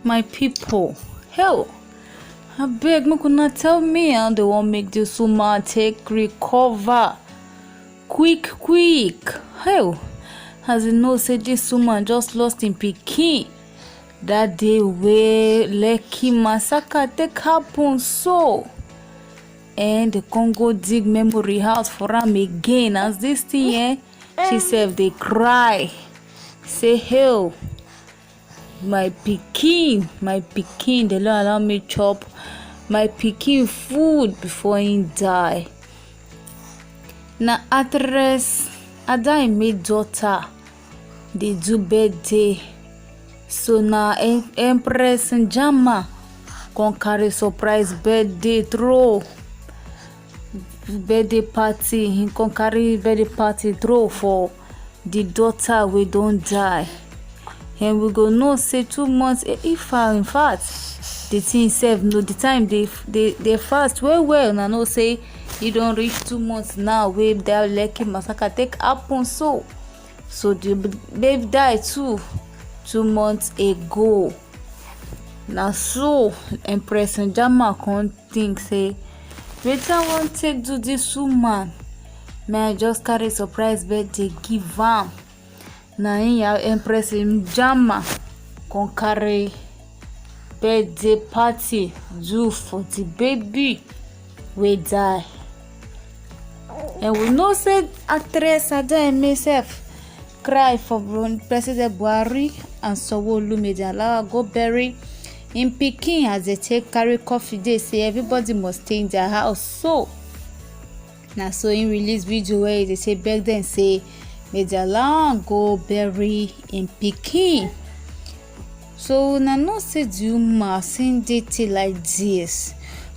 My people, hell, I beg me could not tell me how they won't make this woman take recover quick. Hell, as you know, say this woman just lost in Peking. That day where Lekki massacre take happen so. And the Congo dig memory house for am again as this thing she said they cry. Say hell. My pikin, they don't allow me chop my pikin food before he die. Na actress Ada made daughter they do birthday, so na Empress Njama con carry surprise birthday throw birthday party. He con carry birthday party throw for the daughter we don't die. And we go know say 2 months if in fact the thing self no the time they fast well na know say e don't reach 2 months now wey that Lekki massacre take happen so the babe die too 2 months ago. Na so Empress Njama con think say wetin I wan take do this woman, may I just carry surprise birthday give am. Na Empress Njama con carry birthday party do for the baby we die. And we know say actress Ada herself cry for President Buhari and Sanwo-Olu made allow go bury in Peking as they take carry coffee. They say everybody must stay in their house. So now so in release video where they say back then say may they allow go bury in Peking. So na no say Juma sing date like this.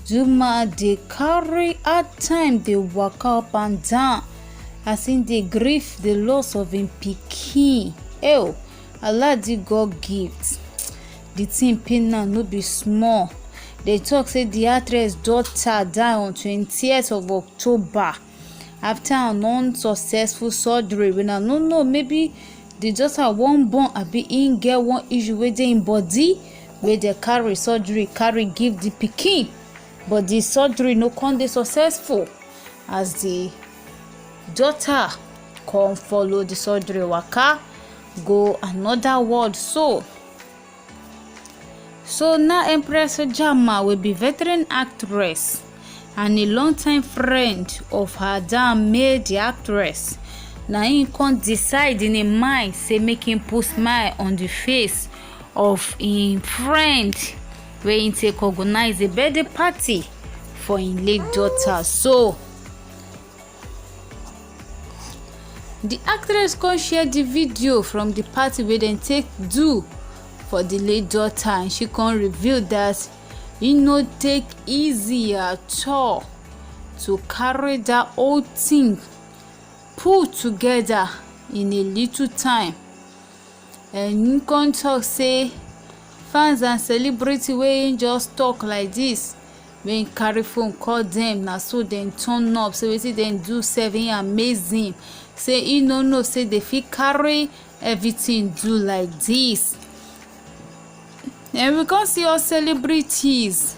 Juma they carry hard time they walk up and down as in they grief the loss of in Peking. Oh, Allah did God gift. The thing pain now no be small. They talk say the actress daughter die on 20th of October after an unsuccessful surgery. When I don't know, maybe the daughter won't born abi in get one issue with in body where they carry surgery carry give the pikin, but the surgery no con dey successful as the daughter come follow the surgery waka go another world. So now Empress Njama will be veteran actress and a long-time friend of her dam made the actress. Now he can't decide in a mind say make him put smile on the face of him friend where he take organize a birthday party for his late daughter. So the actress can share the video from the party where they take do for the late daughter, and she can reveal that e no take easy at all to carry that whole thing put together in a little time. And you can talk say fans and celebrity wey just talk like this when carry phone call them na so dem turn up say wetin dem do seven amazing, say e no know say they fit carry everything do like this. And we can see all celebrities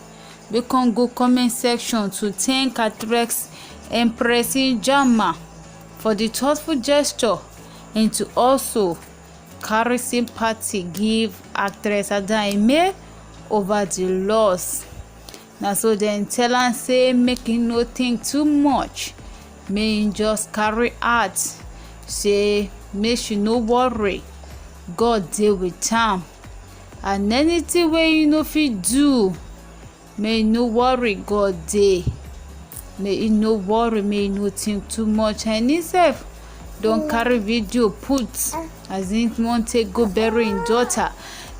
we can go comment section to thank actress Empress Njama for the thoughtful gesture and to also carry sympathy give actress Ada over the loss. Now so then tell am say make him no think too much, may him just carry out, say make she no worry, God deal with am, and anything wey you no fit do, may no worry, God dey. May you no worry, may you no think too much. And himself don't carry video put as in want take go bury him daughter.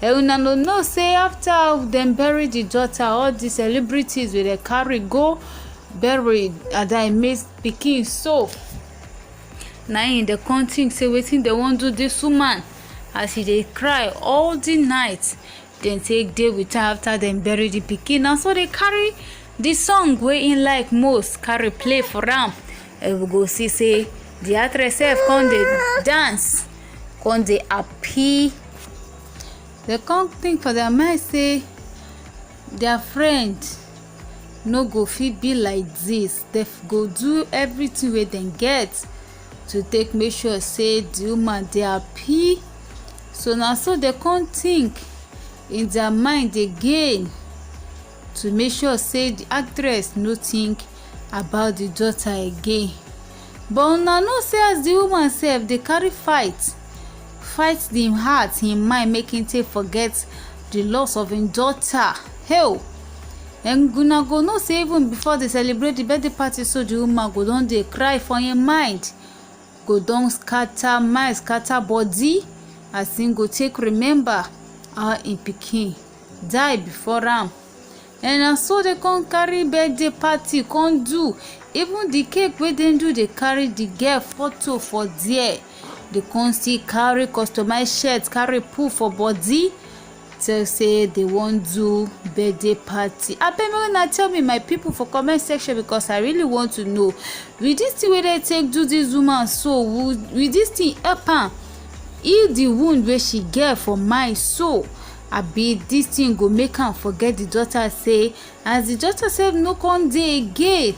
And una no know say after them bury the daughter, all the celebrities will they carry go bury Ada pikin. So now in the country say wetin they want do this woman as they cry all the night, then take day with her after them bury the pikin. Now so they carry the song wey in like most carry play for am. And we go see say the actress sef come dey dance, come dey happy They come think for their mind say their friend no go fit be like this. They go do everything wey dem get to take make sure say the woman dey happy. So na so they come think in their mind again to make sure say the actress no think about the daughter again. But una know say as the woman sef dey carry fight the heart, him mind, make him take forget the loss of him daughter. Hell, and una go know say even before they celebrate the birthday party, so the woman go don dey cry for him mind, go don scatter mind, scatter body, as him go take remember how him pikin die before am. And na so they come carry birthday party come do. Even the cake wey dem do, they carry the girl photo for there. They come still carry customized shirt, carry put for body, tell say they wan do birthday party. Abeg make una tell me, my people, for comment section, because I really want to know, will this thing wey they take do this woman so, will this thing help am heal the wound wey she get for mind? So abi this thing go make am forget the daughter, say as the daughter sef no come dey again,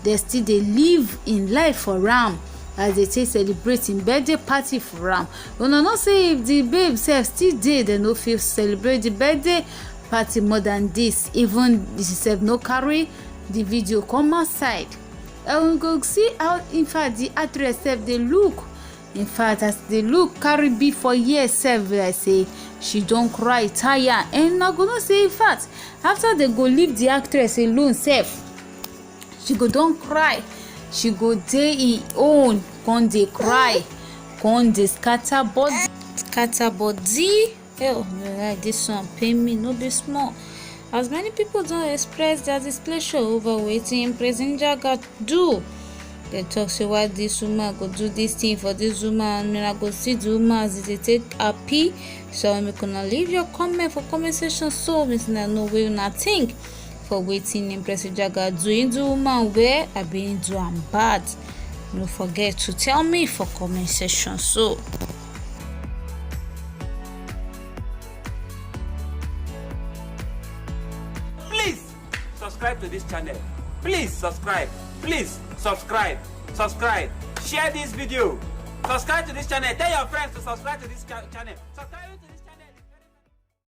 they still dey live in life for am, as they take celebrating birthday party for am. Una know say if the babe sef still dey, they no fit celebrate the birthday party more than this. Even she sef no carry the video come outside, and we go see how in fact the actress sef dey look. In fact, as they look carry beef for years sef, like say she don cry tire. And na go know say in fact after they go leave the actress alone sef, she go don cry, she go dey in own, come dey cry, come dey scatter body. Hell, like this one pain me no be small, as many people don express their displeasure over wetin President Jaga do. They talk say why this woman go do this thing for this woman, and I go see the woman as they take happy. So make una leave your comment for comment section, so make una know what una think for wetin President Jaga do. The woman well, I been do am bad. No forget to tell me for comment section. So please subscribe to this channel. Please subscribe. Please subscribe. Share this video. Subscribe to this channel. Tell your friends to subscribe to this channel. Subscribe to this channel.